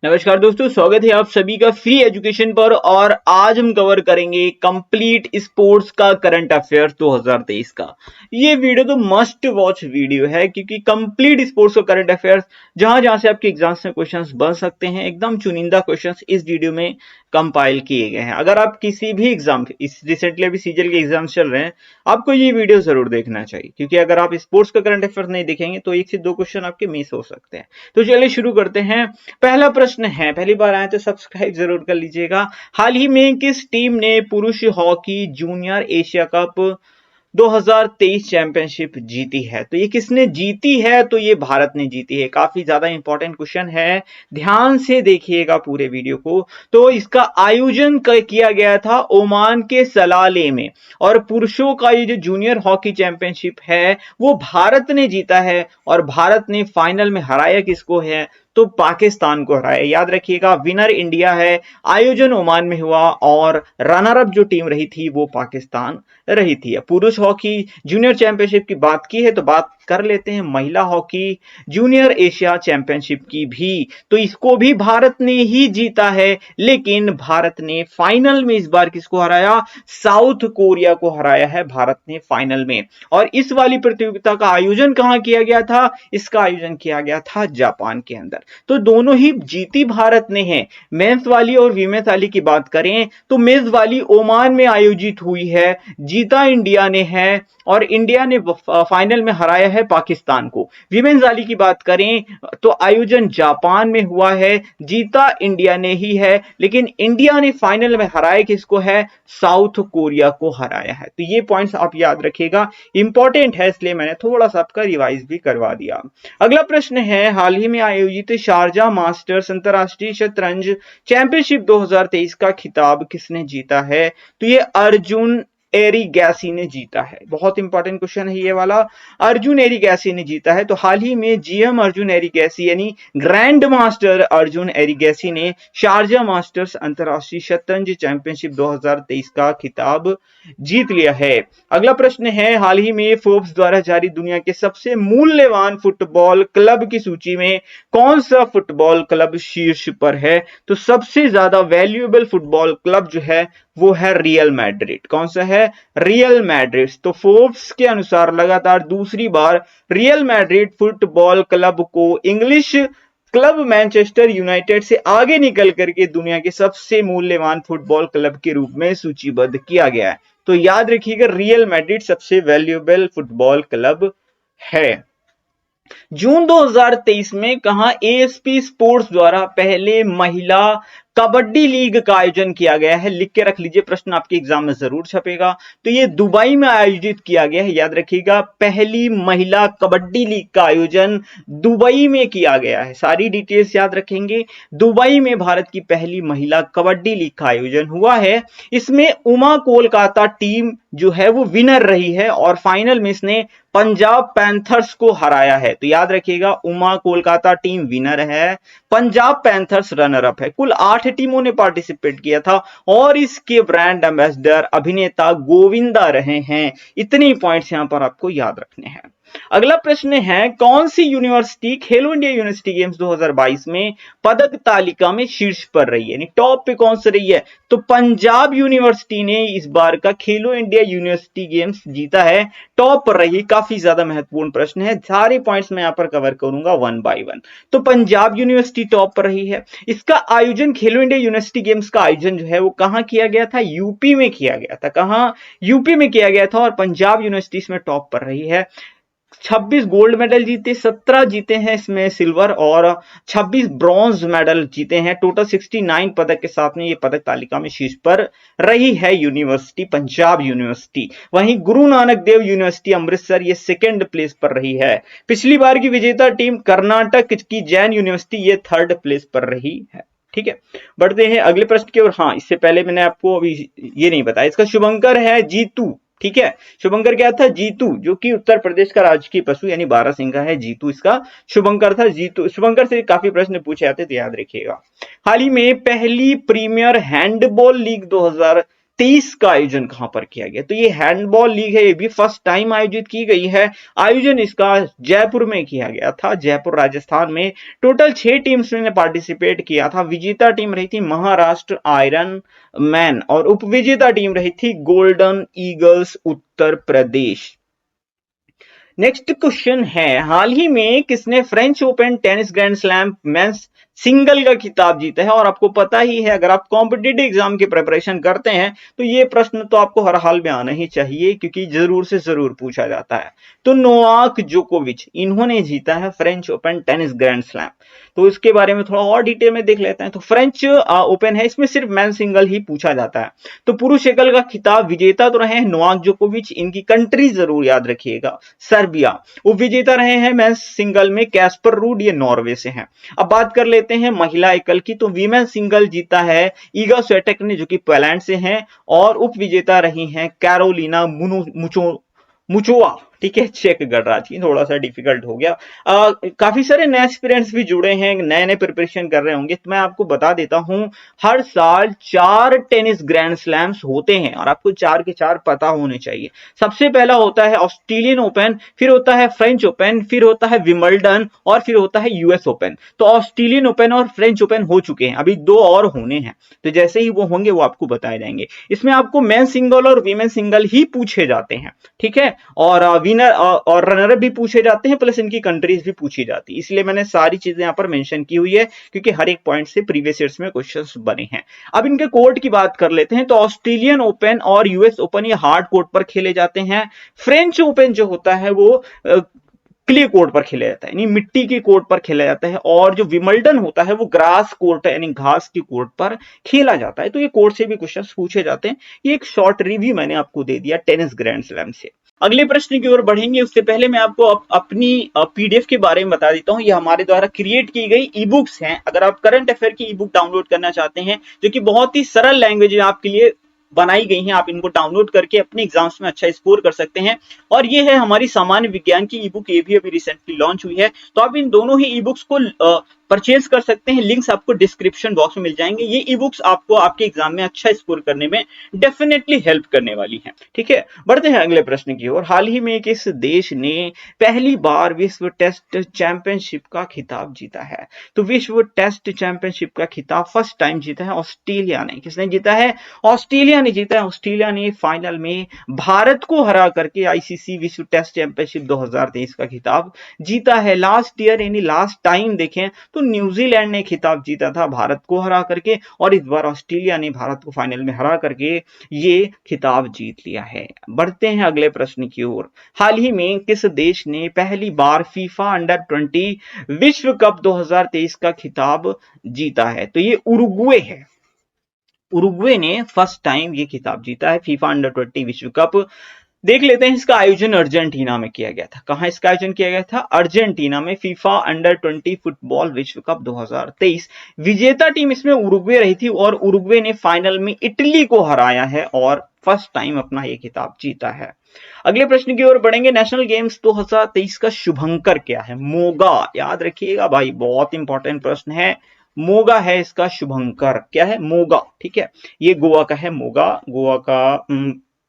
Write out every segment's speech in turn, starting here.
नमस्कार दोस्तों, स्वागत है आप सभी का फ्री एजुकेशन पर। और आज हम कवर करेंगे कंप्लीट स्पोर्ट्स का करंट अफेयर्स 2023 का। ये वीडियो तो मस्ट वॉच वीडियो है क्योंकि कंप्लीट स्पोर्ट्स का करंट अफेयर्स जहां जहां से आपके एग्जाम्स में क्वेश्चंस बन सकते हैं, एकदम चुनिंदा क्वेश्चंस इस वीडियो में कंपाइल किए गए हैं। अगर आप किसी भी एग्जाम इस रिसेंटली अभी सीजीएल के एग्जाम्स चल रहे हैं, आपको ये वीडियो जरूर देखना चाहिए क्योंकि अगर आप स्पोर्ट्स का करंट अफेयर्स नहीं देखेंगे तो एक से दो क्वेश्चन आपके मिस हो सकते हैं। तो चलिए शुरू करते हैं। पहला प्रश्न है, पहली बार आए तो सब्सक्राइब जरूर कर लीजिएगा। हाल ही में किस टीम ने पुरुष hockey junior Asia cup 2023 championship जीती है? तो ये किसने जीती है? तो ये भारत ने जीती है। काफी ज्यादा इंपॉर्टेंट क्वेश्चन है, ध्यान से देखिएगा पूरे वीडियो को। तो इसका आयोजन किया गया था ओमान के सलाले में, और पुरुषों का ये जो जूनियर हॉकी चैंपियनशिप है वो भारत ने जीता है। और भारत ने फाइनल में हराया किसको है? तो पाकिस्तान को हराया। याद रखिएगा, विनर इंडिया है, आयोजन ओमान में हुआ और रनर अप जो टीम रही थी वो पाकिस्तान रही थी। पुरुष हॉकी जूनियर चैंपियनशिप की बात की है तो बात कर लेते हैं महिला हॉकी जूनियर एशिया चैंपियनशिप की भी। तो इसको भी भारत ने ही जीता है, लेकिन भारत ने फाइनल में इस बार किसको हराया? साउथ कोरिया को हराया है भारत ने फाइनल में। और इस वाली प्रतियोगिता का आयोजन कहां किया गया था? इसका आयोजन किया गया था जापान के अंदर। तो दोनों ही जीती भारत ने है। मेंस वाली और वीमेंस वाली की बात करें तो मेंस वाली ओमान में आयोजित हुई है, जीता इंडिया ने है, और इंडिया ने फाइनल में हराया है पाकिस्तान को। विमेंस वाली की बात करें तो आयोजन जापान में हुआ है, जीता इंडिया ने ही है, लेकिन इंडिया ने फाइनल में हराया किसको है? साउथ कोरिया को हराया है। तो ये पॉइंट्स आप याद रखिएगा, इंपॉर्टेंट है, इसलिए मैंने थोड़ा सा आपका रिवाइज भी करवा दिया। अगला प्रश्न है, हाल ही में आयोजित शारजा मास्टर्स अंतरराष्ट्रीय शतरंज चैंपियनशिप 2023 का खिताब किसने जीता है? तो ये अर्जुन एरिगैसी ने जीता है। बहुत इंपॉर्टेंट क्वेश्चन है ये वाला। अर्जुन एरिगैसी ने जीता है। तो हाल ही में जीएम अर्जुन एरिगैसी यानी ग्रैंड मास्टर अर्जुन एरिगैसी ने शारजा मास्टर्स अंतरराष्ट्रीय शतरंज चैंपियनशिप 2023 का खिताब जीत लिया है। अगला प्रश्न है, हाल ही में फोर्ब्स द्वारा जारी दुनिया के सबसे मूल्यवान फुटबॉल क्लब की सूची में कौन सा फुटबॉल क्लब शीर्ष पर है? तो सबसे ज्यादा वैल्यूएबल फुटबॉल क्लब जो है वो है रियल मैड्रिड। कौन सा है? Real Madrid. तो फोर्ब्स के अनुसार लगातार दूसरी बार रियल मैड्रिड फुटबॉल क्लब को इंग्लिश क्लब मैनचेस्टर यूनाइटेड से आगे निकल करके दुनिया के सबसे मूल्यवान फुटबॉल क्लब के रूप में सूचीबद्ध किया गया है। तो याद रखिएगा, रियल मैड्रिड सबसे वैल्यूएबल फुटबॉल क्लब है। जून 2023 में कहा एएसपी स्पोर्ट्स द्वारा पहले महिला कबड्डी लीग का आयोजन किया गया है? लिख के रख लीजिए, प्रश्न आपके एग्जाम में जरूर छपेगा। तो ये दुबई में आयोजित किया गया है। याद रखिएगा, पहली महिला कबड्डी लीग का आयोजन दुबई में किया गया है। सारी डिटेल्स याद रखेंगे। दुबई में भारत की पहली महिला कबड्डी लीग का आयोजन हुआ है। इसमें उमा कोलकाता टीम जो है वो विनर रही है और फाइनल में इसने पंजाब पैंथर्स को हराया है। तो याद रखिएगा, उमा कोलकाता टीम विनर है, पंजाब पैंथर्स रनर अप है। कुल 8 टीमों ने पार्टिसिपेट किया था और इसके ब्रांड एम्बेसडर अभिनेता गोविंदा रहे हैं। इतने पॉइंट्स यहां पर आपको याद रखने हैं। अगला प्रश्न है, कौन सी यूनिवर्सिटी खेलो इंडिया यूनिवर्सिटी गेम्स 2022 में पदक तालिका में शीर्ष पर रही है, यानी टॉप पे कौन सी रही है? तो पंजाब यूनिवर्सिटी ने इस बार का खेलो इंडिया यूनिवर्सिटी गेम्स जीता है, टॉप पर रही। काफी ज्यादा महत्वपूर्ण प्रश्न है, सारे पॉइंट्स मैं यहां पर कवर करूंगा वन बाय वन। तो पंजाब यूनिवर्सिटी टॉप पर रही है। इसका आयोजन खेलो इंडिया यूनिवर्सिटी गेम्स का आयोजन जो है वो कहां किया गया था? यूपी में किया गया था। कहां? यूपी में किया गया था और पंजाब यूनिवर्सिटी इसमें टॉप पर रही है। 26 गोल्ड मेडल जीते, 17 जीते हैं इसमें सिल्वर और 26 ब्रॉन्ज मेडल जीते हैं। टोटल 69 पदक के साथ में ये पदक तालिका में शीर्ष पर रही है यूनिवर्सिटी, पंजाब यूनिवर्सिटी। वहीं गुरु नानक देव यूनिवर्सिटी अमृतसर ये सेकंड प्लेस पर रही है। पिछली बार की विजेता टीम कर्नाटक की जैन यूनिवर्सिटी ये थर्ड प्लेस पर रही है। ठीक है, बढ़ते हैं अगले प्रश्न की ओर। हाँ, इससे पहले मैंने आपको अभी ये नहीं बताया, इसका शुभंकर है जीतू। ठीक है, शुभंकर क्या था? जीतू, जो कि उत्तर प्रदेश का राजकीय पशु यानी बारहसिंघा है। जीतू इसका शुभंकर था। जीतू, शुभंकर से काफी प्रश्न पूछे जाते तो याद रखिएगा। हाल ही में पहली प्रीमियर हैंडबॉल लीग 2023 का आयोजन कहां पर किया गया? तो ये हैंडबॉल लीग है, ये भी फर्स्ट टाइम आयोजित की गई है। आयोजन इसका जयपुर में किया गया था, जयपुर राजस्थान में। टोटल 6 टीम्स ने पार्टिसिपेट किया था। विजेता टीम रही थी महाराष्ट्र आयरन मैन और उपविजेता टीम रही थी golden eagles Uttar Pradesh. Next question है, हाल ही में किसने French open tennis grand slam men's single का खिताब जीता है? और आपको पता ही है, अगर आप कॉम्पिटिटिव एग्जाम की प्रिपरेशन करते हैं तो ये प्रश्न तो आपको हर हाल में आना ही चाहिए, क्योंकि जरूर से जरूर पूछा जाता है। तो नोवाक जोकोविच, इन्होंने जीता है French open tennis grand slam. तो इसके बारे में थोड़ा और डिटेल में देख लेते हैं। तो फ्रेंच ओपन है, इसमें सिर्फ मेन सिंगल ही पूछा जाता है। तो पुरुष एकल का खिताब विजेता तो रहे हैं नोवाक जोकोविच, इनकी कंट्री जरूर याद रखिएगा, सर्बिया। उपविजेता रहे हैं मेंस सिंगल में कैस्पर रूड, ये नॉर्वे से हैं। अब बात कर लेते हैं महिला एकल की। तो वीमेन सिंगल जीता है ईगा स्विएटेक ने, जो कि पोलैंड से हैं, और उपविजेता रही हैं कैरोलिना मुचोवा, ठीक है, चेक गणराज्य। थोड़ा सा डिफिकल्ट हो गया। काफी सारे नए एस्पिरेंट्स भी जुड़े हैं, नए नए प्रिपरेशन कर रहे होंगे, तो मैं आपको बता देता हूं, हर साल 4 टेनिस ग्रैंड स्लैम्स होते हैं और आपको 4 के 4 पता होने चाहिए। सबसे पहला होता है ऑस्ट्रेलियन ओपन, फिर होता है फ्रेंच ओपन, फिर होता है विंबलडन और फिर होता है यूएस ओपन। तो ऑस्ट्रेलियन ओपन और फ्रेंच ओपन हो चुके हैं, अभी 2 और होने हैं। तो जैसे ही वो होंगे वो आपको बताए जाएंगे। इसमें आपको मेन सिंगल और वीमेन सिंगल ही पूछे जाते हैं, ठीक है, और विनर और रनर भी पूछे जाते हैं, प्लस इनकी कंट्रीज भी पूछी जाती है। इसलिए मैंने सारी चीजें यहां पर मेंशन की हुई है, क्योंकि हर एक पॉइंट से प्रीवियस ईयर्स में क्वेश्चंस बने हैं। अब इनके कोर्ट की बात कर लेते हैं। तो ऑस्ट्रेलियन ओपन और यूएस ओपन ये हार्ड कोर्ट पर खेले जाते हैं। फ्रेंच ओपन जो होता है वो क्ले कोर्ट पर खेला जाता है, यानी मिट्टी के कोर्ट पर खेला जाता है, और जो विंबलडन होता है वो ग्रास कोर्ट है, यानी घास की कोर्ट पर खेला जाता है। तो ये कोर्ट से भी क्वेश्चन पूछे जाते हैं। ये एक शॉर्ट रिव्यू मैंने आपको दे दिया टेनिस ग्रैंड स्लैम से। अगले प्रश्न की ओर बढ़ेंगे, उससे पहले मैं आपको अपनी पीडीएफ के बारे में बता देता हूं। ये हमारे द्वारा क्रिएट की गई ई बुक्स हैं। अगर आप करंट अफेयर की ई बुक डाउनलोड करना चाहते हैं, जो कि बहुत ही सरल लैंग्वेज में आपके लिए बनाई गई हैं, आप इनको डाउनलोड करके अपने एग्जाम्स में अच्छा स्कोर कर सकते हैं। और ये है हमारी सामान्य विज्ञान की ई बुक, ये भी अभी रिसेंटली लॉन्च हुई है। तो आप इन दोनों ही ई बुक्स को परचेज कर सकते हैं, लिंक्स आपको डिस्क्रिप्शन बॉक्स में मिल जाएंगे। ये ई बुक्स आपको आपके एग्जाम में अच्छा स्कोर करने में डेफिनेटली हेल्प करने वाली हैं, ठीक है। बढ़ते हैं अगले प्रश्न की ओर। हाल ही में किस देश ने पहली बार विश्व टेस्ट चैंपियनशिप का खिताब जीता है? तो विश्व टेस्ट चैंपियनशिप का खिताब फर्स्ट टाइम जीता है ऑस्ट्रेलिया ने। किसने जीता है? ऑस्ट्रेलिया ने जीता है। ऑस्ट्रेलिया ने फाइनल में भारत को हरा करके आईसीसी विश्व टेस्ट चैंपियनशिप 2023 का खिताब जीता है। लास्ट ईयर यानी लास्ट टाइम देखें तो न्यूजीलैंड ने खिताब जीता था भारत को हरा करके, और इस बार ऑस्ट्रेलिया ने भारत को फाइनल में हरा करके ये खिताब जीत लिया है। बढ़ते हैं अगले प्रश्न की ओर। हाल ही में किस देश ने पहली बार फीफा अंडर 20 विश्व कप 2023 का खिताब जीता है? तो ये उरुग्वे है। उरुग्वे ने फर्स्ट टाइम ये खिताब जीता है, फीफा अंडर 20 विश्व कप। देख लेते हैं, इसका आयोजन अर्जेंटीना में किया गया था। कहां इसका आयोजन किया गया था? अर्जेंटीना में। फीफा अंडर 20 फुटबॉल विश्व कप 2023। विजेता टीम इसमें उरुग्वे रही थी और उरुग्वे ने फाइनल में इटली को हराया है और फर्स्ट टाइम अपना ये खिताब जीता है। अगले प्रश्न की ओर बढ़ेंगे। नेशनल गेम्स 2023 का शुभंकर क्या है? मोगा, याद रखिएगा भाई, बहुत इंपॉर्टेंट प्रश्न है। मोगा है इसका शुभंकर। क्या है? मोगा, ठीक है। ये गोवा का है मोगा, गोवा का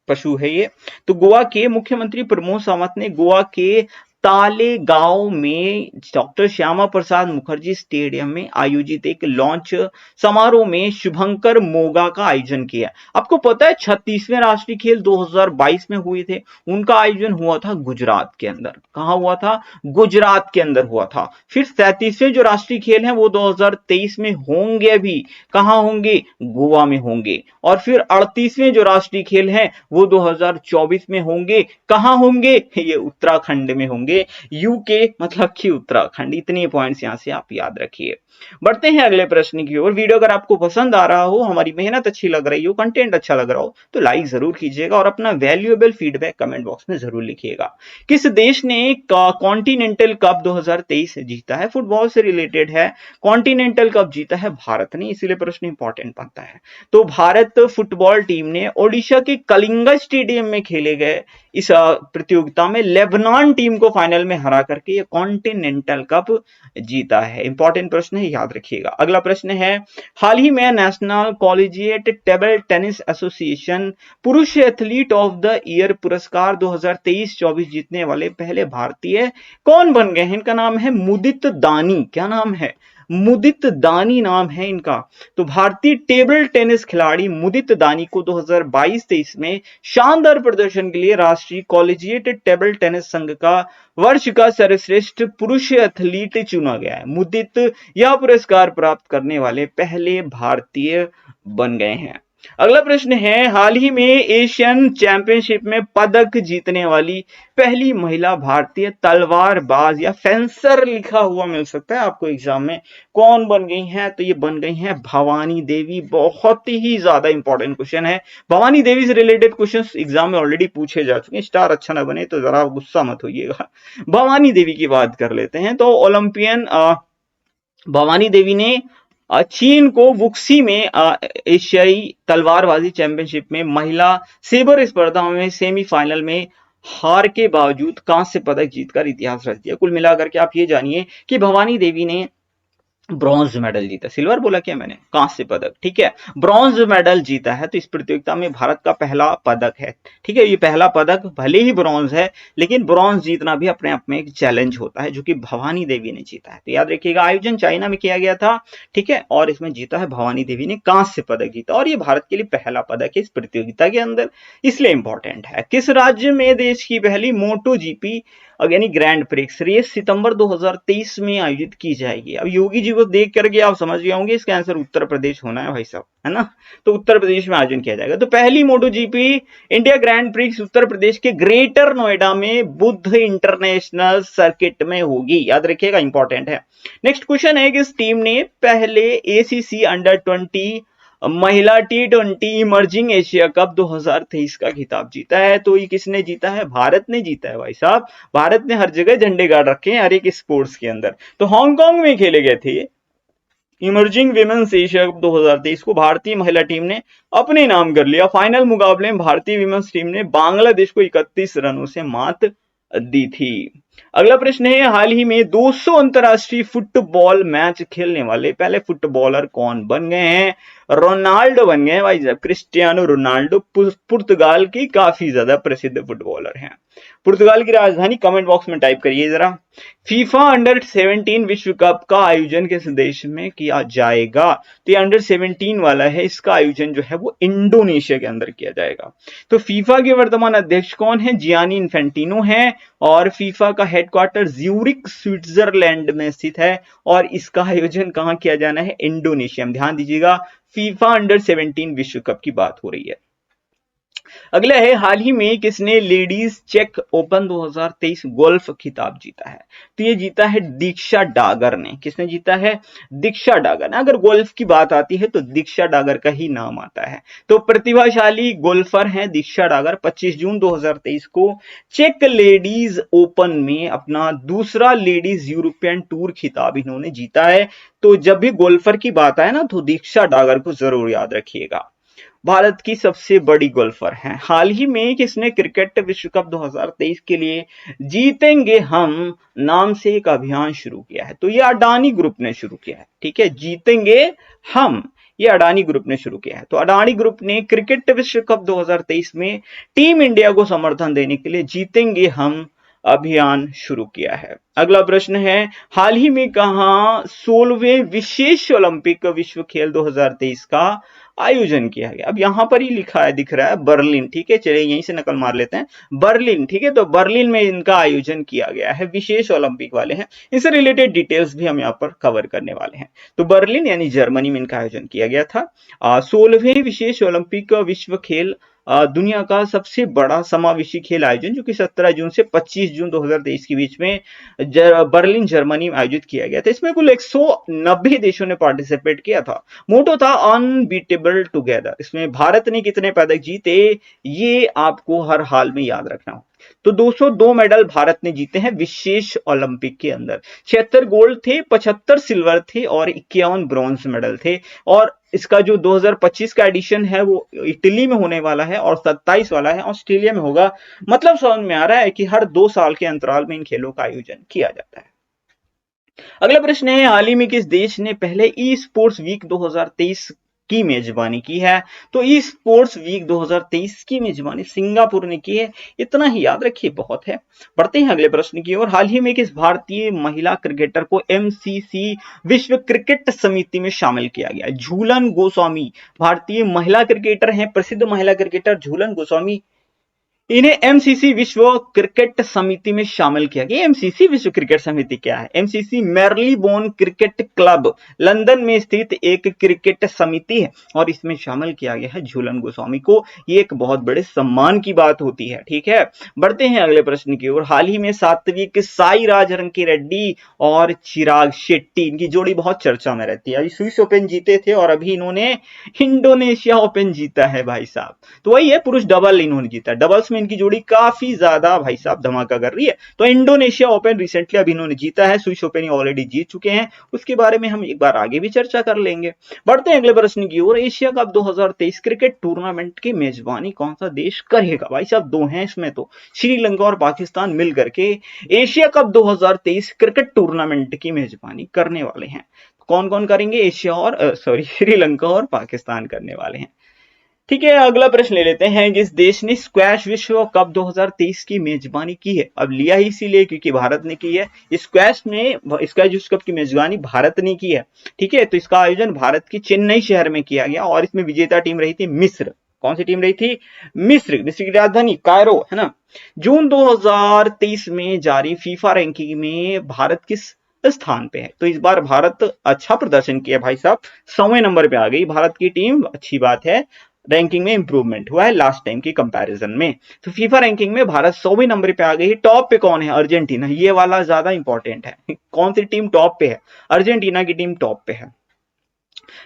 पशु है ये। तो गोवा के मुख्यमंत्री प्रमोद सावंत ने गोवा के तालेगांव में डॉक्टर श्यामा प्रसाद मुखर्जी स्टेडियम में आयोजित एक लॉन्च समारोह में शुभंकर मोगा का आयोजन किया। आपको पता है 36वें राष्ट्रीय खेल 2022 में हुए थे, उनका आयोजन हुआ था गुजरात के अंदर। कहां हुआ था? गुजरात के अंदर हुआ था। फिर 37वें जो राष्ट्रीय खेल हैं वो 2023 में होंगे। अभी कहां होंगे? गोवा में होंगे। और फिर 38वें जो राष्ट्रीय खेल हैं वो 2024 में होंगे। कहां होंगे? ये उत्तराखंड में होंगे। यूके मतलब कि उत्तराखंड। इतने पॉइंट्स यहां से आप याद रखिए। बढ़ते हैं अगले प्रश्न की ओर। वीडियो अगर आपको पसंद आ रहा हो, हमारी मेहनत अच्छी लग रही हो, कंटेंट अच्छा लग रहा हो, तो लाइक जरूर कीजिएगा और अपना वैल्यूएबल फीडबैक कमेंट बॉक्स में जरूर लिखिएगा। किस देश ने कॉन्टिनेंटल कप 2023 जीता है? फुटबॉल से रिलेटेड है। कॉन्टिनेंटल कप जीता है भारत ने, इसीलिए प्रश्न इंपॉर्टेंट बनता है। तो भारत फुटबॉल टीम ने ओडिशा के कलिंगा स्टेडियम में खेले गए इस प्रतियोगिता में लेबनान टीम को सेमीफाइनल में हरा करके ये कॉन्टिनेंटल कप जीता है। इंपॉर्टेंट प्रश्न है, याद रखिएगा। अगला प्रश्न है, हाल ही में national collegiate table tennis association पुरुष एथलीट ऑफ द ईयर पुरस्कार 2023-24 जीतने वाले पहले भारतीय कौन बन गए हैं? इनका नाम है मुदित दानी। क्या नाम है? मुदित दानी नाम है इनका। तो भारतीय टेबल टेनिस खिलाड़ी मुदित दानी को 2022-23 में शानदार प्रदर्शन के लिए राष्ट्रीय कॉलेजिएट टेबल टेनिस संघ का वर्ष का सर्वश्रेष्ठ पुरुष एथलीट चुना गया है। मुदित यह पुरस्कार प्राप्त करने वाले पहले भारतीय बन गए हैं। अगला प्रश्न है, हाल ही में एशियन चैंपियनशिप में पदक जीतने वाली पहली महिला भारतीय तलवारबाज या फेंसर लिखा हुआ मिल सकता है आपको एग्जाम में, कौन बन गई हैं? तो ये बन गई हैं भवानी देवी। बहुत ही ज्यादा इंपॉर्टेंट क्वेश्चन है। भवानी देवी से रिलेटेड क्वेश्चन एग्जाम में ऑलरेडी पूछे जा चुके हैं। स्टार अच्छा ना बने तो जरा गुस्सा मत होइएगा। भवानी देवी की बात कर लेते हैं। तो ओलंपियन भवानी देवी ने चीन को वुक्सी में एशियाई तलवारबाजी चैंपियनशिप में महिला सेबर स्पर्धा में सेमीफाइनल में हार के बावजूद कांस्य पदक जीतकर इतिहास रच दिया। कुल मिलाकर के आप ये जानिए कि भवानी देवी ने ब्रॉन्ज मेडल जीता। सिल्वर बोला क्या मैंने? कांस्य पदक, ठीक है, ब्रॉन्ज मेडल जीता है। तो इस प्रतियोगिता में भारत का पहला पदक है, ठीक है। ये पहला पदक भले ही ब्रॉन्ज है, लेकिन ब्रॉन्ज जीतना भी अपने आप में एक चैलेंज होता है, जो कि भवानी देवी ने जीता है। तो याद रखिएगा, आयोजन चाइना में किया गया था, ठीक है, और इसमें जीता है भवानी देवी ने, कांस्य पदक जीता, और ये भारत के लिए पहला पदक है इस प्रतियोगिता के अंदर, इसलिए इंपॉर्टेंट है। किस राज्य में देश की पहली मोटो जीपी यानी ग्रैंड प्रिक्स रेस सितंबर 2023 में आयोजित की जाएगी? अब योगी जी को देख करके आप समझ गए होंगे इसका आंसर उत्तर प्रदेश होना है भाई साहब, है ना। तो उत्तर प्रदेश में आयोजन किया जाएगा। तो पहली मोटो GP India grand prix Uttar Pradesh के ग्रेटर नोएडा में बुद्ध इंटरनेशनल सर्किट में होगी, याद रखिएगा, इंपॉर्टेंट है। नेक्स्ट क्वेश्चन है कि इस टीम ने पहले एसीसी अंडर-20 महिला T20 इमर्जिंग एशिया कप 2023 का खिताब जीता है। तो ये किसने जीता है? भारत ने जीता है भाई साहब। भारत ने हर जगह झंडे गाड़ रखे हैं हर एक स्पोर्ट्स के अंदर। तो हांगकांग में खेले गए थे इमर्जिंग विमेंस एशिया कप 2023 को भारतीय महिला टीम ने अपने नाम कर लिया। फाइनल मुकाबले में भारतीय विमेंस टीम ने बांग्लादेश को 31 रनों से मात दी थी। अगला प्रश्न है, हाल ही में 200 अंतरराष्ट्रीय फुटबॉल मैच खेलने वाले पहले फुटबॉलर कौन बन गए हैं? रोनाल्डो बन गए हैं भाई साहब, क्रिस्टियानो रोनाल्डो पुर्तगाल की काफी ज्यादा प्रसिद्ध फुटबॉलर हैं। पुर्तगाल की राजधानी कमेंट बॉक्स में टाइप करिए जरा। फीफा अंडर-17 विश्व कप का आयोजन किस देश में किया जाएगा? तो ये अंडर-17 वाला है, इसका आयोजन जो है वो इंडोनेशिया के अंदर किया जाएगा। तो फीफा के वर्तमान अध्यक्ष कौन है? जियानी इन्फेंटिनो है, और फीफा का हेडक्वार्टर ज्यूरिक स्विट्जरलैंड में स्थित है, और इसका आयोजन कहां किया जाना है? इंडोनेशिया में। ध्यान दीजिएगा, फीफा अंडर-17 विश्व कप की बात हो रही है। अगला है, हाल ही में किसने लेडीज चेक ओपन 2023 गोल्फ खिताब जीता है? तो ये जीता है दीक्षा डागर ने। किसने जीता है? दीक्षा डागर ने। अगर गोल्फ की बात आती है तो दीक्षा डागर का ही नाम आता है। तो प्रतिभाशाली गोल्फर हैं दीक्षा डागर। 25 जून 2023 को चेक लेडीज ओपन में अपना दूसरा लेडीज यूरोपियन टूर खिताब इन्होंने जीता है। तो जब भी गोल्फर की बात आए ना, तो दीक्षा डागर को जरूर याद रखिएगा। भारत की सबसे बड़ी गोल्फर हैं। हाल ही में किसने क्रिकेट विश्व कप 2023 के लिए जीतेंगे हम नाम से एक अभियान शुरू किया है? तो ये अडानी ग्रुप ने शुरू किया है, ठीक है, जीतेंगे हम, ये अडानी ग्रुप ने शुरू किया है। तो अडानी ग्रुप ने क्रिकेट विश्व कप 2023 में टीम इंडिया को समर्थन देने के लिए जीतेंगे हम अभियान शुरू किया है। अगला प्रश्न है, हाल ही में कहां 16वें विशेष ओलंपिक विश्व खेल 2023 का आयोजन किया गया? अब यहां पर ही लिखा है, दिख रहा है बर्लिन, ठीक है, चलिए यहीं से नकल मार लेते हैं, बर्लिन, ठीक है। तो बर्लिन में इनका आयोजन किया गया है, विशेष ओलंपिक वाले हैं, इससे रिलेटेड डिटेल्स भी हम यहाँ पर कवर करने वाले हैं। तो बर्लिन यानी जर्मनी में इनका आयोजन किया गया था। 16वें विशेष ओलंपिक विश्व खेल दुनिया का सबसे बड़ा समावेशी खेल आयोजन, जो कि 17 जून से 25 जून 2023 के बीच में बर्लिन जर्मनी में आयोजित किया गया था। इसमें कुल 190 देशों ने पार्टिसिपेट किया था। मोटो था अनबीटेबल टुगेदर। इसमें भारत ने कितने पदक जीते, ये आपको हर हाल में याद रखना हो। तो 202 मेडल भारत ने जीते हैं विशेष ओलंपिक के अंदर। 76 गोल्ड थे, 75 सिल्वर थे और 51 ब्रॉन्ज मेडल थे। और इसका जो 2025 का एडिशन है वो इटली में होने वाला है और 27 वाला है ऑस्ट्रेलिया में होगा। मतलब समझ में आ रहा है कि हर 2 साल के अंतराल में इन खेलों का आयोजन किया जाता है। अगला प्रश्न है, हाल ही में किस देश ने पहले ई स्पोर्ट्स वीक 2023 की मेजबानी की है? तो ई स्पोर्ट्स वीक 2023 की मेजबानी सिंगापुर ने की है। इतना ही याद रखिए, बहुत है। बढ़ते हैं अगले प्रश्न की ओर। हाल ही में किस भारतीय महिला क्रिकेटर को एमसीसी विश्व क्रिकेट समिति में शामिल किया गया? झूलन गोस्वामी भारतीय महिला क्रिकेटर हैं, प्रसिद्ध महिला क्रिकेटर झूलन गोस्वामी। इन्हें एमसीसी विश्व क्रिकेट समिति में शामिल किया गया। एमसीसी विश्व क्रिकेट समिति क्या है? एमसीसी मैरीबोन क्रिकेट क्लब लंदन में स्थित एक क्रिकेट समिति है और इसमें शामिल किया गया है झूलन गोस्वामी को। ये एक बहुत बड़े सम्मान की बात होती है। ठीक है, बढ़ते हैं अगले प्रश्न की ओर। हाल ही में सात्विक साईराज रंकी रेड्डी और चिराग शेट्टी, इनकी जोड़ी बहुत चर्चा में रहती है। अभी स्विस ओपन जीते थे और अभी इन्होंने इंडोनेशिया ओपन जीता है भाई साहब। तो वही है, पुरुष डबल इन्होंने जीता। डबल्स में इनकी जोड़ी काफी ज्यादा भाई साहब धमाका कर रही है। तो इंडोनेशिया ओपन रिसेंटली अभी इन्होंने जीता है, स्विस ओपन ऑलरेडी जीत चुके हैं। उसके बारे में हम एक बार आगे भी चर्चा कर लेंगे। बढ़ते हैं अगले प्रश्न की ओर। एशिया कप 2023 क्रिकेट टूर्नामेंट की मेजबानी कौन सा देश करेगा? भाई साहब दो हैं इसमें, तो श्रीलंका और पाकिस्तान मिल करके एशिया कप 2023 क्रिकेट टूर्नामेंट की मेजबानी करने वाले हैं। कौन कौन करेंगे? एशिया और श्रीलंका और पाकिस्तान करने वाले हैं। ठीक है, अगला प्रश्न ले लेते हैं। जिस देश ने स्क्वैश विश्व कप 2023 की मेजबानी की है, अब लिया ही इसीलिए क्योंकि भारत ने की है। स्क्वैश विश्व कप की मेजबानी भारत ने की है। ठीक है, तो इसका आयोजन भारत की चेन्नई शहर में किया गया और इसमें विजेता टीम रही थी मिस्र। कौन सी टीम रही थी? मिस्र की राजधानी कायरो है ना। जून 2023 में जारी फीफा रैंकिंग में भारत किस स्थान पे है? तो इस बार भारत अच्छा प्रदर्शन किया भाई साहब, 100वें नंबर पे आ गई भारत की टीम। अच्छी बात है, रैंकिंग में इंप्रूवमेंट हुआ है लास्ट टाइम की कंपैरिजन में। तो फीफा रैंकिंग में भारत 100वें नंबर पे आ गई। टॉप पे कौन है? अर्जेंटीना। ये वाला ज्यादा इंपॉर्टेंट है, कौन सी टीम टॉप पे है? अर्जेंटीना की टीम टॉप पे है।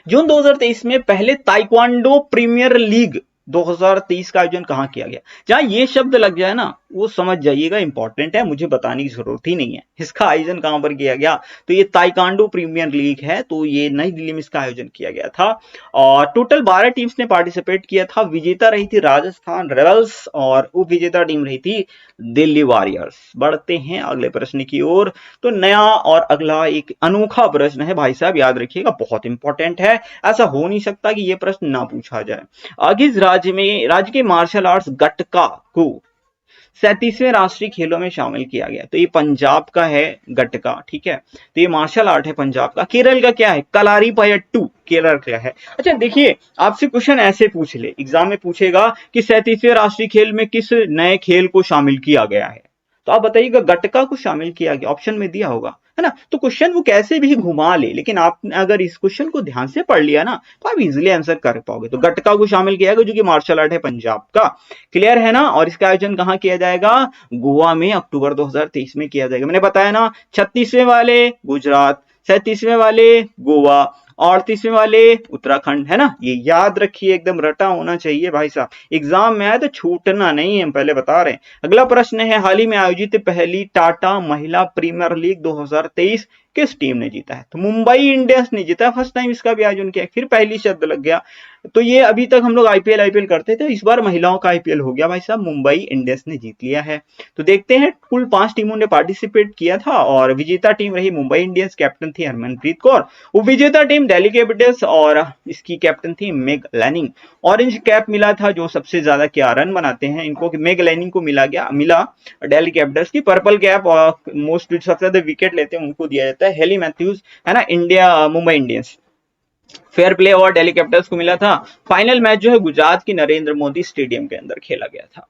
जून 2023 में पहले ताइक्वांडो प्रीमियर लीग 2023 का आयोजन कहां किया गया? जहां ये शब्द लग जाए ना वो समझ जाइएगा, इंपॉर्टेंट है, मुझे बताने की जरूरत ही नहीं है। इसका आयोजन कहां पर किया गया? तो ये ताइक्वांडो प्रीमियर लीग है, तो ये नई दिल्ली में इसका आयोजन किया गया था और टोटल 12 टीम्स ने पार्टिसिपेट किया था। विजेता रही थी राजस्थान रॉयल्स और उप विजेता टीम रही थी दिल्ली वॉरियर्स। बढ़ते हैं अगले प्रश्न की ओर। तो नया और अगला एक अनोखा प्रश्न है भाई साहब, याद रखिएगा, बहुत इंपॉर्टेंट है। ऐसा हो नहीं सकता कि यह प्रश्न ना पूछा जाए। किस राज्य के मार्शल आर्ट्स गटका को 37वें राष्ट्रीय खेलों में शामिल किया गया? तो ये पंजाब का है गटका। ठीक है, तो ये मार्शल आर्ट है पंजाब का। केरल का क्या है? कलारीपयट्टू केरल का है। अच्छा देखिए, आपसे क्वेश्चन ऐसे पूछ ले, एग्जाम में पूछेगा कि 37वें राष्ट्रीय खेल में किस नए खेल को शामिल किया गया है, तो आप बताइएगा गटका को शामिल किया गया, ऑप्शन में दिया होगा है ना। तो क्वेश्चन वो कैसे भी घुमा ले, लेकिन आपने अगर इस क्वेश्चन को ध्यान से पढ़ लिया ना तो आप इजीली आंसर कर पाओगे। तो गटका को शामिल किया गया जो कि मार्शल आर्ट है पंजाब का। क्लियर है ना। और इसका आयोजन कहां किया जाएगा? गोवा में अक्टूबर 2023 में किया जाएगा। मैंने बताया ना, 36वें वाले गुजरात, 37वें वाले गोवा और 30वें वाले उत्तराखंड है ना। ये याद रखिए, एकदम रटा होना चाहिए भाई साहब, एग्जाम में आए तो छूटना नहीं है, हम पहले बता रहे हैं। अगला प्रश्न है, हाल ही में आयोजित पहली टाटा महिला प्रीमियर लीग 2023 किस टीम ने जीता है? तो मुंबई इंडियंस ने जीता, फर्स्ट टाइम इसका भी आयोजन किया। फिर पहली शब्द लग गया। तो ये अभी तक हम लोग आईपीएल करते थे, इस बार महिलाओं का आईपीएल हो गया भाई साहब, मुंबई इंडियंस ने जीत लिया है। तो देखते हैं, कुल 5 टीमों ने पार्टिसिपेट किया था और विजेता टीम रही मुंबई इंडियंस, कैप्टन थी हरमनप्रीत कौर। उपविजेता टीम दिल्ली कैपिटल्स और इसकी कैप्टन थी मेग लैनिंग। ऑरेंज कैप मिला था जो सबसे ज्यादा क्या रन बनाते हैं इनको, मेग लैनिंग को मिला दिल्ली कैपिटल्स की। पर्पल कैप और मोस्ट सबसे ज्यादा विकेट लेते हैं उनको दिया जाता है हेली मैथ्यूज है ना, India Mumbai Indians. Fair play award Delhi Capitals को मिला था। फाइनल मैच जो है गुजरात की नरेंद्र मोदी स्टेडियम के अंदर खेला गया था।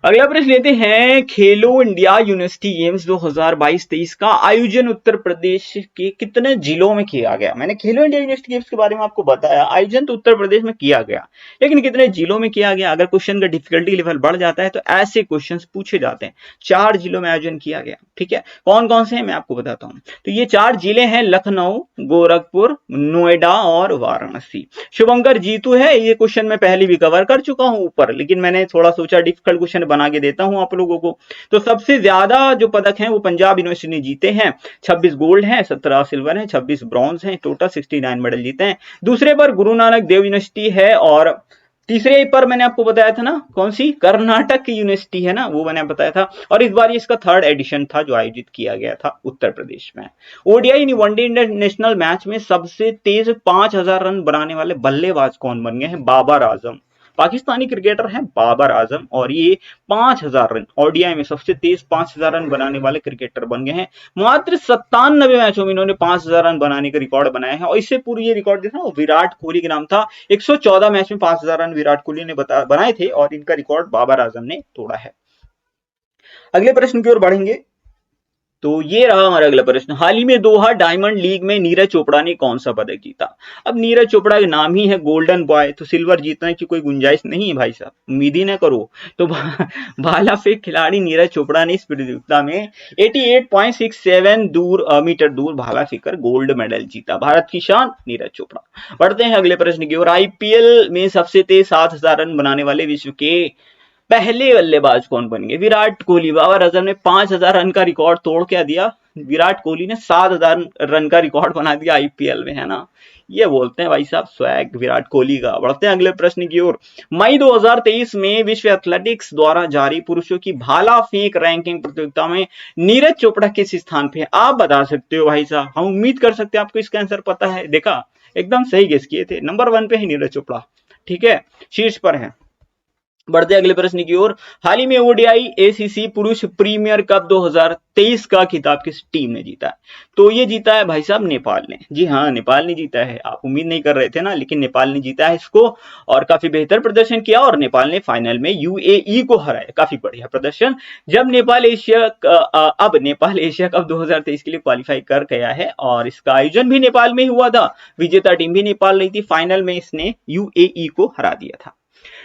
अगला प्रश्न लेते हैं, खेलो इंडिया यूनिवर्सिटी गेम्स 2022-23 का आयोजन उत्तर प्रदेश के कितने जिलों में किया गया? मैंने खेलो इंडिया यूनिवर्सिटी गेम्स के बारे में आपको बताया, आयोजन तो उत्तर प्रदेश में किया गया, लेकिन कितने जिलों में किया गया? अगर क्वेश्चन का डिफिकल्टी लेवल बढ़ जाता है तो ऐसे क्वेश्चंस पूछे जाते हैं। 4 जिलों में आयोजन किया गया। ठीक है, कौन कौन से हैं मैं आपको बताता हूं। तो ये 4 जिले हैं, लखनऊ, गोरखपुर, नोएडा और वाराणसी। शुभंकर जीतू है, ये क्वेश्चन मैं पहले भी कवर कर चुका हूं ऊपर, लेकिन मैंने थोड़ा सोचा डिफिकल्ट क्वेश्चन बना के देता हूं आप लोगों को। तो सबसे ज्यादा जो पदक हैं वो पंजाब यूनिवर्सिटी ने जीते हैं, 26 गोल्ड हैं, 17 सिल्वर हैं, 26 ब्रॉन्ज हैं, टोटल 69 मेडल जीते हैं। दूसरे पर गुरु नानक देव यूनिवर्सिटी है, और तीसरे पर मैंने आपको बताया था ना, कौन सी, कर्नाटक की यूनिवर्सिटी है ना, वो मैंने बताया था। और इस बार इसका 3rd एडिशन था जो आयोजित किया गया था उत्तर प्रदेश में। ओडीआई वनडे इंटरनेशनल मैच में सबसे तेज 5000 रन बनाने वाले बल्लेबाज कौन बन गए हैं? बाबर आजम, पाकिस्तानी क्रिकेटर हैं बाबर आजम, और ये 5000 रन ओडीआई में सबसे तेज 5000 रन बनाने वाले क्रिकेटर बन गए हैं। मात्र 97 मैचों में इन्होंने 5000 रन बनाने का रिकॉर्ड बनाया है। और इससे पूर्व ये रिकॉर्ड जो था वो विराट कोहली के नाम था, 114 मैच में 5000 रन विराट कोहली ने बनाए थे, और इनका रिकॉर्ड बाबर आजम ने तोड़ा है। अगले प्रश्न की ओर बढ़ेंगे। तो ये रहा हमारा अगला प्रश्न। हाल ही में दोहा डायमंड लीग में नीरज चोपड़ा ने कौन सा पदक जीता? अब नीरज चोपड़ा का नाम ही है गोल्डन बॉय, तो सिल्वर जीतने की कोई गुंजाइश नहीं है भाई साहब, उम्मीद ही ना करो। तो भाला फेंक खिलाड़ी नीरज चोपड़ा ने इस प्रतियोगिता में 88.67 मीटर दूर भाला फेंककर गोल्ड मेडल जीता। भारत की शान नीरज चोपड़ा। बढ़ते हैं अगले प्रश्न की ओर। आईपीएल में सबसे तेज 7000 रन बनाने वाले विश्व के पहले बल्लेबाज कौन बन गए? विराट कोहली। बाबर आजम ने 5000 रन का रिकॉर्ड तोड़ क्या दिया, विराट कोहली ने 7000 रन का रिकॉर्ड बना दिया आईपीएल में, है ना। ये बोलते हैं भाई साहब स्वैग विराट कोहली का। बढ़ते हैं अगले प्रश्न की ओर। मई 2023 में विश्व एथलेटिक्स द्वारा जारी पुरुषों की भाला फेंक रैंकिंग प्रतियोगिता में नीरज चोपड़ा किस स्थान पे है? आप बता सकते हो भाई साहब, हम उम्मीद कर सकते हैं आपको इसका आंसर पता है। देखा, एकदम सही गेस किए थे, नंबर 1 पे है नीरज चोपड़ा, ठीक है, शीर्ष पर है। बढ़ते अगले प्रश्न की ओर। हाल ही में ओडीआई एसीसी पुरुष प्रीमियर कप 2023 का खिताब किस टीम ने जीता है? तो ये जीता है भाई साहब नेपाल ने। जी हाँ, नेपाल ने जीता है। आप उम्मीद नहीं कर रहे थे ना, लेकिन नेपाल ने जीता है इसको, और काफी बेहतर प्रदर्शन किया, और नेपाल ने फाइनल में यूएई को हराया। काफी बढ़िया प्रदर्शन। अब नेपाल एशिया कप 2023 के लिए क्वालिफाई कर गया है, और इसका आयोजन भी नेपाल में हुआ था। विजेता टीम भी नेपाल रही थी। फाइनल में इसने यूएई को हरा दिया था।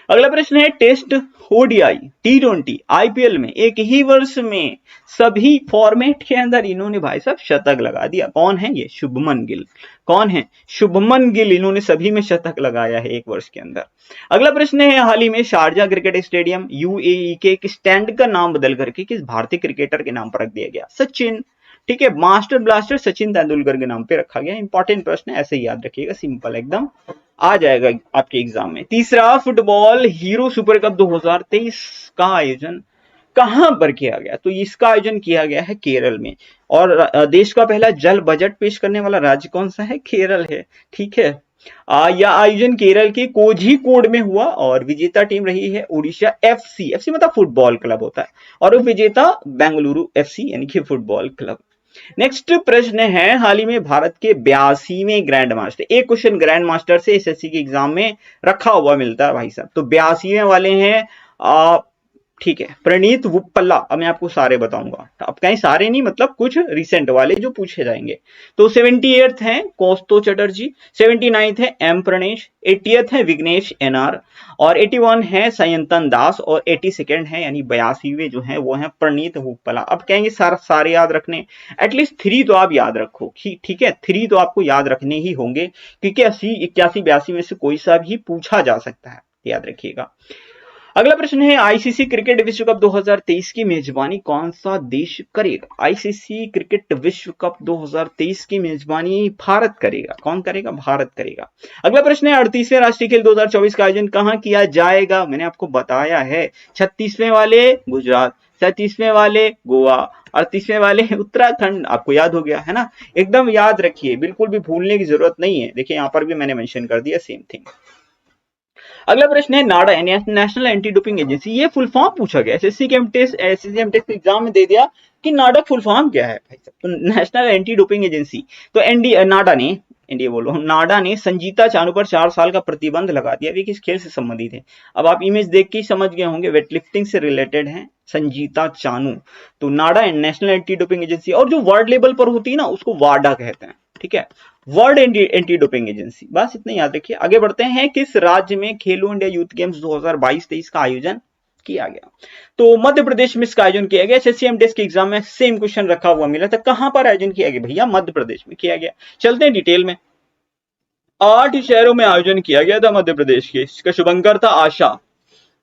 अगला प्रश्न है, टेस्ट, ओडीआई, टी20, आईपीएल में एक ही वर्ष में सभी फॉर्मेट के अंदर इन्होंने भाई साहब शतक लगा दिया। कौन है ये? शुभमन गिल। कौन है? शुभमन गिल। इन्होंने सभी में शतक लगाया है एक वर्ष के अंदर। अगला प्रश्न है, हाल ही में शारजा क्रिकेट स्टेडियम यूएई के एक स्टैंड का नाम बदल करके किस भारतीय क्रिकेटर के नाम पर रख दिया गया? सचिन। ठीक है, मास्टर ब्लास्टर सचिन तेंदुलकर के नाम पे रखा गया। इंपॉर्टेंट प्रश्न है, ऐसे ही याद रखिएगा, सिंपल एकदम आ जाएगा आपके एग्जाम में। तीसरा, फुटबॉल हीरो सुपर कप 2023 का आयोजन कहां पर किया गया? तो इसका आयोजन किया गया है केरल में। और देश का पहला जल बजट पेश करने वाला राज्य कौन सा है? केरल है, ठीक है। यह आयोजन केरल के कोझिकोड में हुआ, और विजेता टीम रही है उड़ीसा एफसी। एफसी मतलब फुटबॉल क्लब होता है, और विजेता बेंगलुरु एफसी यानी कि फुटबॉल क्लब। नेक्स्ट प्रश्न है, हाल ही में भारत के 82वें ग्रैंड मास्टर, एक क्वेश्चन ग्रैंड मास्टर से एसएससी के एग्जाम में रखा हुआ मिलता है भाई साहब, तो 82वें वाले हैं ठीक है, प्रणीत वुप्पला। अब मैं आपको सारे बताऊंगा, अब कहीं सारे नहीं, मतलब कुछ रिसेंट वाले जो पूछे जाएंगे। तो 78th है कौस्तो चटर्जी, 79th है एम प्रणेश, 80th है विघ्नेश एनआर, और 81 है सयंतन दास, और 82nd है यानी 82वें जो है वो है प्रणीत वुप्पला। अब कहेंगे सारे याद रखने, एटलीस्ट 3 तो आप याद रखो, ठीक है, 3 तो आपको याद रखने ही होंगे, क्योंकि 80, 81, 82 में से कोई सा भी पूछा जा सकता है, याद रखिएगा। अगला प्रश्न है, आईसीसी क्रिकेट विश्व कप 2023 की मेजबानी कौन सा देश करेगा? आईसीसी क्रिकेट विश्व कप 2023 की मेजबानी भारत करेगा। कौन करेगा? भारत करेगा। अगला प्रश्न है, 38वें राष्ट्रीय खेल 2024 का आयोजन कहां किया जाएगा? मैंने आपको बताया है, 36वें वाले गुजरात, 37वें वाले गोवा, 38वें वाले उत्तराखंड। आपको याद हो गया है ना, एकदम याद रखिए, बिल्कुल भी भूलने की जरूरत नहीं है। देखिए यहां पर भी मैंने मेंशन कर दिया, सेम थिंग। अगला प्रश्न है, नाडा नेशनल एंटी डोपिंग एजेंसी, ये फुल फॉर्म पूछा गया, एसएससी के एग्जाम में दे दिया कि नाडा फुल फॉर्म क्या है भाई साहब, तो नेशनल एंटी डोपिंग एजेंसी। तो नाडा ने संजीता चानू पर 4 साल का प्रतिबंध लगा दिया। वे किस खेल से संबंधित है? अब आप इमेज देख के ही समझ गए होंगे, वेटलिफ्टिंग से रिलेटेड है संजीता चानू। तो नाडा नेशनल एंटी डोपिंग एजेंसी, और जो वर्ल्ड लेवल पर होती है ना उसको वाडा कहते हैं, ठीक है, वर्ल्ड एंटी डोपिंग एजेंसी। बस इतना याद रखिए। आगे बढ़ते हैं, किस राज्य में खेलो इंडिया यूथ गेम्स 2022-23 का आयोजन किया गया? तो मध्य प्रदेश में इसका आयोजन किया गया। एसएससी एमटीएस के एग्जाम में सेम क्वेश्चन रखा हुआ मिला था, कहां पर आयोजन किया गया भैया? मध्य प्रदेश में किया गया। चलते हैं डिटेल में। 8 शहरों में आयोजन किया गया था मध्य प्रदेश के। इसका शुभंकर था आशा,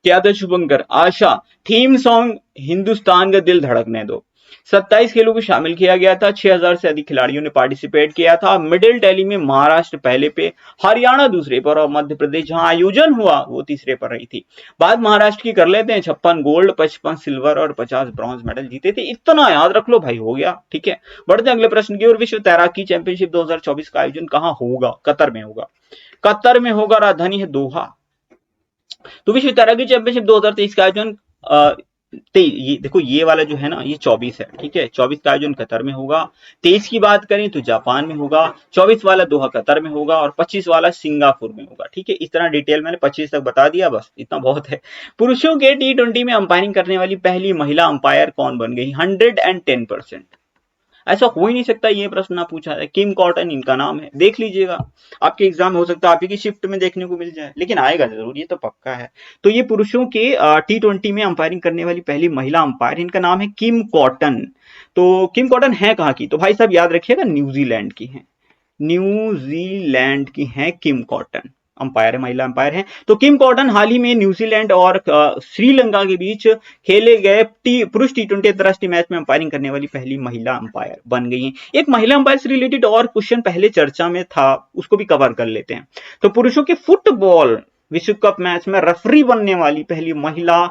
क्या था शुभंकर? आशा। थीम सॉन्ग हिंदुस्तान का दिल धड़कने दो। 27 खेलों को शामिल किया गया था, 6000 से अधिक खिलाड़ियों ने पार्टिसिपेट किया था। मिडिल दिल्ली में महाराष्ट्र पहले पे, हरियाणा दूसरे पर और मध्य प्रदेश जहां आयोजन हुआ वो तीसरे पर रही थी। बात महाराष्ट्र की कर लेते हैं। 56 गोल्ड, 55 सिल्वर और 50 ब्रॉन्ज मेडल जीते थे। इतना याद रख लो भाई, हो गया। ठीक है, बढ़ते हैं अगले प्रश्न की ओर। विश्व तैराकी चैंपियनशिप 2024 का आयोजन कहां होगा? कतर में होगा। कतर में होगा, राजधानी है दोहा। तो विश्व तैराकी चैंपियनशिप 2023 का आयोजन ये देखो, ये वाला जो है ना, ये 24 है। ठीक है, 24 का आयोजन कतर में होगा। 23 की बात करें तो जापान में होगा। 24 वाला दोहा कतर में होगा और 25 वाला सिंगापुर में होगा। ठीक है, इस तरह डिटेल मैंने 25 तक बता दिया, बस इतना बहुत है। पुरुषों के T20 में अंपायरिंग करने वाली पहली महिला अंपायर कौन बन गई? 110%। ऐसा हो ही नहीं सकता, ये प्रश्न ना पूछा है। किम कॉटन इनका नाम है, देख लीजिएगा, आपके एग्जाम हो सकता है आप ही की शिफ्ट में देखने को मिल जाए, लेकिन आएगा जरूर, ये तो पक्का है। तो ये पुरुषों के T20 में अंपायरिंग करने वाली पहली महिला अंपायर, इनका नाम है किम कॉटन। तो किम कॉटन है कहाँ की? तो भाई साहब याद रखिएगा, न्यूजीलैंड की है। न्यूजीलैंड की है किम कॉटन, अंपायर है, महिला अंपायर है। तो किम कॉटन हाल ही में न्यूजीलैंड और श्रीलंका के बीच खेले गए पुरुष T20 अंतरराष्ट्रीय मैच में अंपायरिंग करने वाली पहली महिला अंपायर बन गई हैं। एक महिला अंपायर से रिलेटेड और क्वेश्चन पहले चर्चा में था, उसको भी कवर कर लेते हैं। तो पुरुषों के फुटबॉल विश्व कप मैच में रेफरी बनने वाली पहली महिला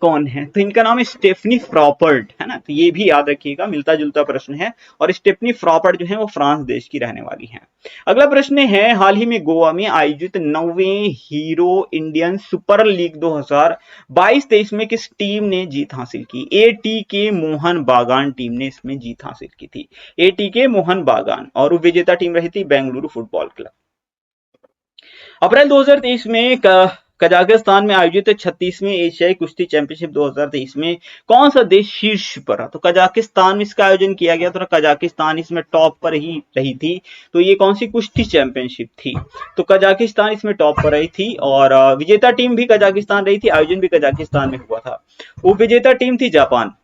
कौन है? तो इनका नाम है स्टेफनी फ्रॉपर्ट, है ना। तो ये भी याद रखिएगा, मिलता जुलता प्रश्न है। और स्टेफनी फ्रॉपर्ट जो है वो फ्रांस देश की रहने वाली है। अगला प्रश्न है, हाल ही में गोवा में आयोजित 9वें हीरो इंडियन सुपर लीग 2022-23 में किस टीम ने जीत हासिल की? ATK मोहन बागान टीम ने इसमें जीत हासिल की थी। ATK मोहन बागान, और विजेता टीम रही थी बेंगलुरु फुटबॉल क्लब। अप्रैल 2023 में कजाकिस्तान में आयोजित 36वें एशियाई कुश्ती चैंपियनशिप 2023 में कौन सा देश शीर्ष पर रहा? तो कजाकिस्तान में इसका आयोजन किया गया था, कजाकिस्तान इसमें टॉप पर ही रही थी। तो ये कौन सी कुश्ती चैंपियनशिप थी? तो कजाकिस्तान इसमें टॉप पर रही थी और विजेता टीम भी कजाकिस्तान रही थी, आयोजन भी कजाकिस्तान में हुआ था। उपविजेता टीम थी जापान।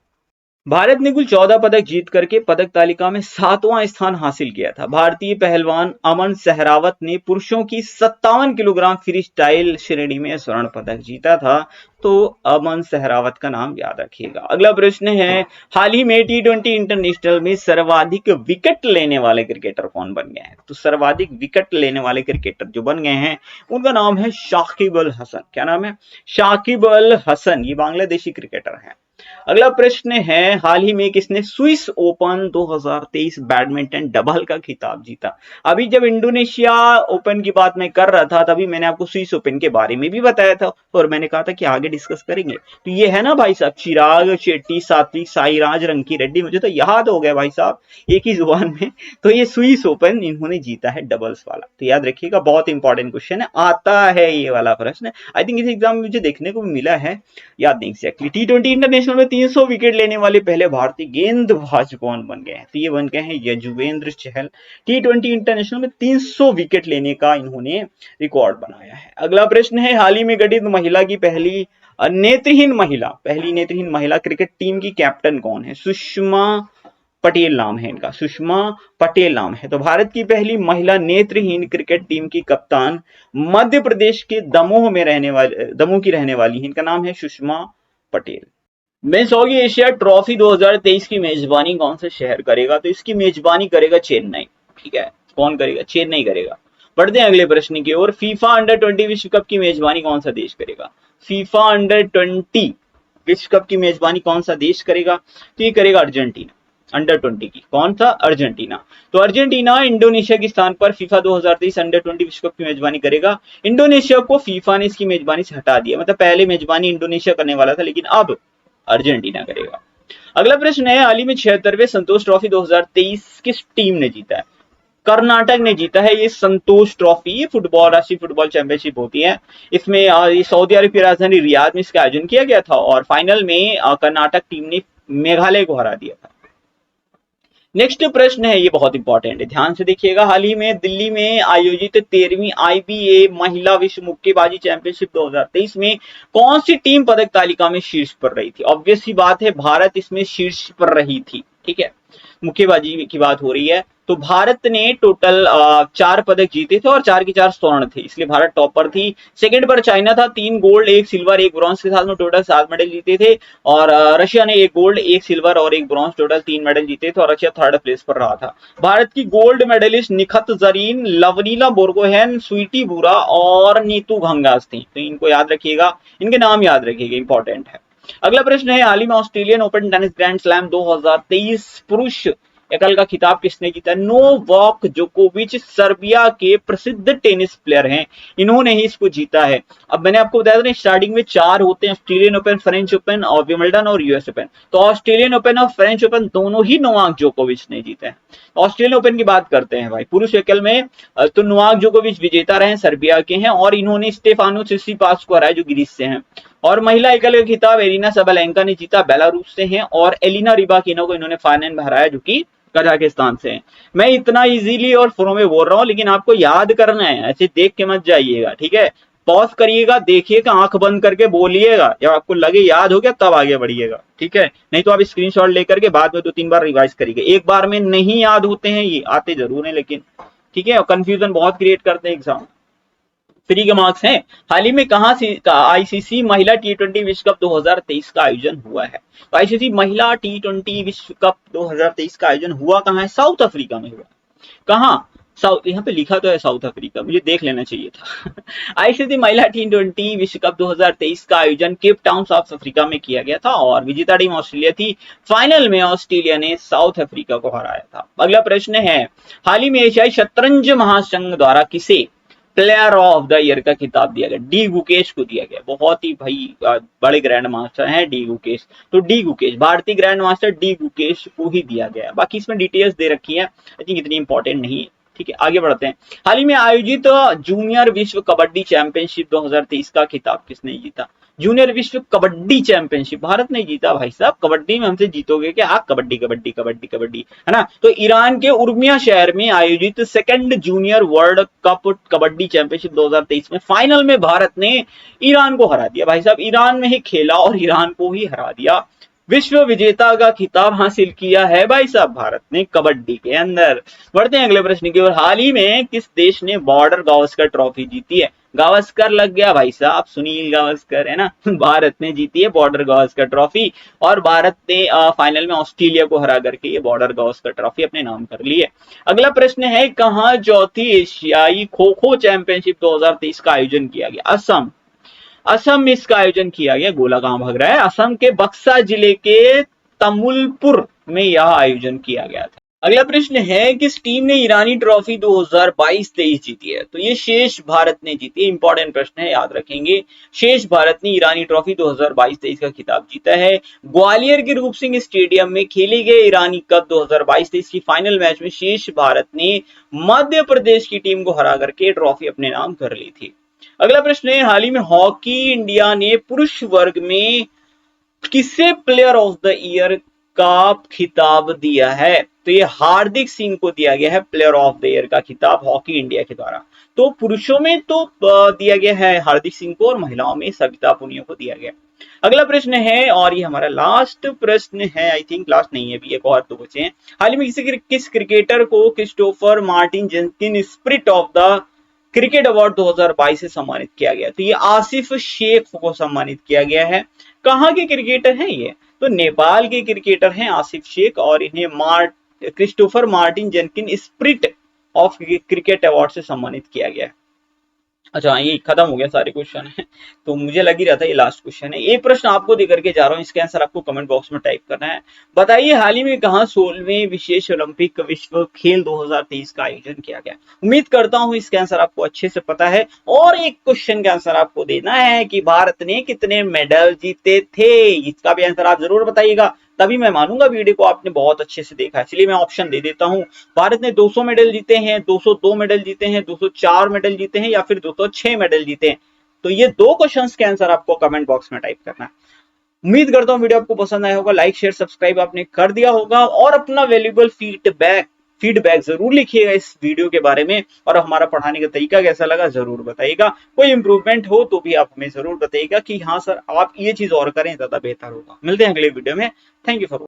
भारत ने कुल 14 पदक जीत करके पदक तालिका में 7वां स्थान हासिल किया था। भारतीय पहलवान अमन सहरावत ने पुरुषों की 57 किलोग्राम फ्री स्टाइल श्रेणी में स्वर्ण पदक जीता था। तो अमन सहरावत का नाम याद रखिएगा। अगला प्रश्न है, हाल ही में T20 इंटरनेशनल में सर्वाधिक विकेट लेने वाले क्रिकेटर कौन बन गए हैं? तो सर्वाधिक विकेट लेने वाले क्रिकेटर जो बन गए हैं उनका नाम है शाकिब अल हसन। क्या नाम है? शाकिब अल हसन, ये बांग्लादेशी क्रिकेटर है। अगला प्रश्न है, हाल ही में किसने स्विस ओपन 2023 बैडमिंटन डबल का खिताब जीता? अभी जब इंडोनेशिया ओपन की बात मैं कर रहा था तभी मैंने आपको स्विस ओपन के बारे में भी बताया था और मैंने कहा था कि आगे डिस्कस करेंगे। तो ये है ना भाई साहब, चिराग शेट्टी, सात्विक साईराज, रंकी रेड्डी, मुझे तो याद हो गया भाई साहब एक ही जुबान में। तो ये स्विस ओपन इन्होंने जीता है डबल्स वाला। तो याद रखिएगा, बहुत इंपॉर्टेंट क्वेश्चन है, आता है ये वाला प्रश्न। आई थिंक इस एग्जाम में मुझे देखने को भी मिला है, याद नहीं एक्जैक्टली। T20 इंटरनेशनल में 300 विकेट लेने वाले पहले भारतीय गेंदबाज कौन बन गए हैं? तो ये बन गए हैं यजुवेंद्र चहल। T20 इंटरनेशनल में 300 विकेट लेने का इन्होंने रिकॉर्ड बनाया है। अगला प्रश्न है, हाल ही में गठित महिला की पहली नेत्रहीन महिला क्रिकेट टीम की कैप्टन कौन है? सुषमा पटेल नाम है इनका, सुषमा पटेल नाम है। तो भारत की पहली महिला नेत्रहीन क्रिकेट टीम की कप्तान मध्य प्रदेश के दमोह की रहने वाली है, इनका नाम है Sushma Patel. Men's hockey Asia trophy 2023 की मेजबानी कौन सा शहर करेगा? तो इसकी मेजबानी करेगा चेन्नई। ठीक है, कौन करेगा? चेन्नई करेगा। बढ़ते हैं अगले प्रश्न की ओर। फीफा अंडर-20 विश्व कप की मेजबानी कौन सा देश करेगा? फीफा अंडर-20 विश्व कप की मेजबानी कौन सा देश करेगा? तो ये करेगा अर्जेंटीना। अंडर-20 की कौन सा? अर्जेंटीना। तो अर्जेंटीना इंडोनेशिया के स्थान पर फीफा 2023 अंडर-20 विश्व कप की मेजबानी करेगा। इंडोनेशिया को फीफा ने इसकी मेजबानी से हटा दिया, मतलब पहले मेजबानी इंडोनेशिया करने वाला था लेकिन अब अर्जेंटीना करेगा। अगला प्रश्न है, हाल ही में 76वें संतोष ट्रॉफी 2023 किस टीम ने जीता है? कर्नाटक ने जीता है ये संतोष ट्रॉफी। ये फुटबॉल, राष्ट्रीय फुटबॉल चैंपियनशिप होती है, इसमें सऊदी अरब की राजधानी रियाद में इसका आयोजन किया गया था और फाइनल में कर्नाटक टीम ने मेघालय को हरा दिया था। नेक्स्ट प्रश्न है, ये बहुत इंपॉर्टेंट है, ध्यान से देखिएगा। हाल ही में दिल्ली में आयोजित 13वीं IBA महिला विश्व मुक्केबाजी चैंपियनशिप 2023 में कौन सी टीम पदक तालिका में शीर्ष पर रही थी? ऑब्वियस सी बात है, भारत इसमें शीर्ष पर रही थी। ठीक है, मुक्केबाजी की बात हो रही है, तो भारत ने टोटल 4 पदक जीते थे और 4 के 4 स्वर्ण थे, इसलिए भारत टॉपर थी। सेकंड पर चाइना था, 3 गोल्ड 1 सिल्वर 1 ब्रॉन्ज के साथ में टोटल 7 मेडल जीते थे। और रशिया ने 1 गोल्ड 1 सिल्वर और 1 ब्रॉन्ज टोटल 3 मेडल जीते थे और रशिया थर्ड प्लेस पर रहा था। भारत की गोल्ड मेडलिस्ट निखत जरीन, लवनीला बोर्गोहेन, स्वीटी बुरा और नीतू घंगास थी। तो इनको याद रखिएगा, इनके नाम याद रखिएगा, इंपॉर्टेंट है। अगला प्रश्न है, हाल ही में Australian open tennis grand slam 2023 पुरुष एकल का खिताब किसने जीता? नोवाक जोकोविच, सर्बिया के प्रसिद्ध टेनिस प्लेयर हैं, इन्होंने ही इसको जीता है। अब मैंने आपको बताया था स्टार्टिंग में 4 होते हैं, ऑस्ट्रेलियन ओपन, फ्रेंच ओपन और विंबलडन और यूएस ओपन। तो ऑस्ट्रेलियन ओपन और फ्रेंच ओपन दोनों ही नोवाक जोकोविच ने जीते हैं। ऑस्ट्रेलियन ओपन की बात करते हैं भाई, पुरुष एकल में तो नोवाक जोकोविच विजेता रहे, सर्बिया के हैं, और इन्होंने स्टेफानो सिसिपास को हराया जो ग्रीस से हैं। और महिला एकल का खिताब एरिना सबलेंका ने जीता, बेलारूस से हैं, और एलिना रिबाकिना को इन्होंने फाइनल में हराया जो कि कजाकिस्तान से हैं। मैं इतना इजीली और फ्लो में बोल रहा हूं, लेकिन आपको याद करना है, ऐसे देख के मत जाइएगा, ठीक है? पॉज करिएगा, देखिएगा, आंख बंद करके बोलिएगा, जब आपको लगे याद हो गया तब आगे बढ़िएगा, ठीक है? नहीं तो आप स्क्रीनशॉट लेकर के बाद में 2-3 बार रिवाइज करिएगा। एक बार में नहीं याद होते हैं, ये आते जरूर हैं लेकिन, ठीक है? कंफ्यूजन बहुत क्रिएट करते हैं एग्जाम। फ्री के मार्क्स हैं। हाल ही में कहां से आईसीसी महिला T20 विश्व कप 2023 का आयोजन हुआ है? तो आईसीसी महिला T20 विश्व कप 2023 का आयोजन हुआ कहां है? साउथ अफ्रीका में हुआ। कहां? साउथ, यहाँ पे लिखा तो है साउथ अफ्रीका, मुझे देख लेना चाहिए था। आईसीसी महिला T20 विश्व कप 2023 का आयोजन केप टाउन साउथ अफ्रीका में किया गया था और विजेता टीम ऑस्ट्रेलिया थी। फाइनल में ऑस्ट्रेलिया ने साउथ अफ्रीका को हराया था। अगला प्रश्न है, हाल ही में एशियाई शतरंज महासंघ द्वारा किसे प्लेयर ऑफ द ईयर का खिताब दिया गया? डी गुकेश को दिया गया। बहुत ही भाई बड़े ग्रैंड मास्टर हैं डी गुकेश, तो डी गुकेश, भारतीय ग्रैंड मास्टर डी गुकेश को ही दिया गया। बाकी इसमें डिटेल्स दे रखी है, आई थिंक इतनी इंपॉर्टेंट नहीं है, ठीक है? आगे बढ़ते हैं। हाल ही में आयोजित जूनियर विश्व कबड्डी चैंपियनशिप 2023 का खिताब किसने जीता? जूनियर विश्व कबड्डी चैंपियनशिप भारत ने जीता भाई साहब। कबड्डी में हमसे जीतोगे क्या? कबड्डी कबड्डी कबड्डी कबड्डी, है ना? तो ईरान के उर्मिया शहर में आयोजित second junior world cup kabaddi championship 2023 में फाइनल में भारत ने ईरान को हरा दिया भाई साहब। ईरान में ही खेला और ईरान को ही हरा दिया। विश्व विजेता का खिताब हासिल किया है भाई साहब भारत ने कबड्डी के अंदर। बढ़ते हैं अगले प्रश्न की ओर। हाल ही में किस देश ने बॉर्डर गावस्कर ट्रॉफी जीती है? गावस्कर लग गया भाई साहब, सुनील गावस्कर, है ना? भारत ने जीती है बॉर्डर गावस्कर ट्रॉफी और भारत ने फाइनल में ऑस्ट्रेलिया को हरा करके ये बॉर्डर गावस्कर ट्रॉफी अपने नाम कर ली है। अगला प्रश्न है, कहां चौथी एशियाई खो खो चैंपियनशिप 2023 का आयोजन किया गया? असम। असम में इसका आयोजन किया गया। गोला कहां भाग रहा है? असम के बक्सा जिले के तमुलपुर में यह आयोजन किया गया था। अगला प्रश्न है, किस टीम ने ईरानी ट्रॉफी 2022-23 जीती है? तो ये शेष भारत ने जीती है। इंपॉर्टेंट प्रश्न है, याद रखेंगे। शेष भारत ने ईरानी ट्रॉफी 2022-23 का खिताब जीता है। ग्वालियर के रूप सिंह स्टेडियम में खेले गए ईरानी कप 2022-23 की फाइनल मैच में शेष भारत ने मध्य प्रदेश की टीम को हरा करके ट्रॉफी अपने नाम कर ली थी। अगला प्रश्न है, हाल ही में हॉकी इंडिया ने पुरुष वर्ग में किसे प्लेयर ऑफ द ईयर का खिताब दिया है? तो ये हार्दिक सिंह को दिया गया है प्लेयर ऑफ द ईयर का खिताब हॉकी इंडिया के द्वारा। तो पुरुषों में तो दिया गया है हार्दिक सिंह को और महिलाओं में सविता पुनिया को दिया गया। अगला प्रश्न है, और ये हमारा लास्ट प्रश्न है, आई थिंक लास्ट नहीं है, भी एक और तो बचे हैं। हाल ही में किस क्रिकेटर को Christopher Martin जेनकिन spirit of the cricket award 2022 से सम्मानित किया गया? तो ये आसिफ शेख को सम्मानित किया गया है। कहां के क्रिकेटर हैं ये? तो नेपाल के क्रिकेटर हैं आसिफ शेख और इन्हें Christopher Martin जेनकिन spirit of cricket award से सम्मानित किया गया है। अच्छा, ये खत्म हो गया सारे क्वेश्चन है, तो मुझे लग ही रहा था ये लास्ट क्वेश्चन है। एक प्रश्न आपको देकर के जा रहा हूँ, इसका आंसर आपको कमेंट बॉक्स में टाइप करना है। बताइए, हाल ही में कहां 16वें विशेष ओलंपिक विश्व खेल 2023 का आयोजन किया गया? उम्मीद करता हूं इसका आंसर आपको अच्छे से पता है। और एक क्वेश्चन का आंसर आपको देना है कि भारत ने कितने मेडल जीते थे, इसका भी आंसर आप जरूर बताइएगा, तभी मैं मानूंगा वीडियो को आपने बहुत अच्छे से देखा। चलिए मैं ऑप्शन दे देता हूं। भारत ने 200 मेडल जीते हैं, 202 मेडल जीते हैं, 204 मेडल जीते हैं या फिर 206 मेडल जीते हैं। तो ये 2 क्वेश्चंस के आंसर आपको कमेंट बॉक्स में टाइप करना है। उम्मीद करता हूं वीडियो आपको पसंद आया होगा। लाइक शेयर सब्सक्राइब आपने कर दिया होगा और अपना वैल्यूएबल फीडबैक जरूर लिखिएगा इस वीडियो के बारे में, और हमारा पढ़ाने का तरीका कैसा लगा जरूर बताइएगा। कोई इंप्रूवमेंट हो तो भी आप हमें जरूर बताइएगा कि हाँ सर आप ये चीज और करें, ज्यादा बेहतर होगा। मिलते हैं अगले वीडियो में। Thank you for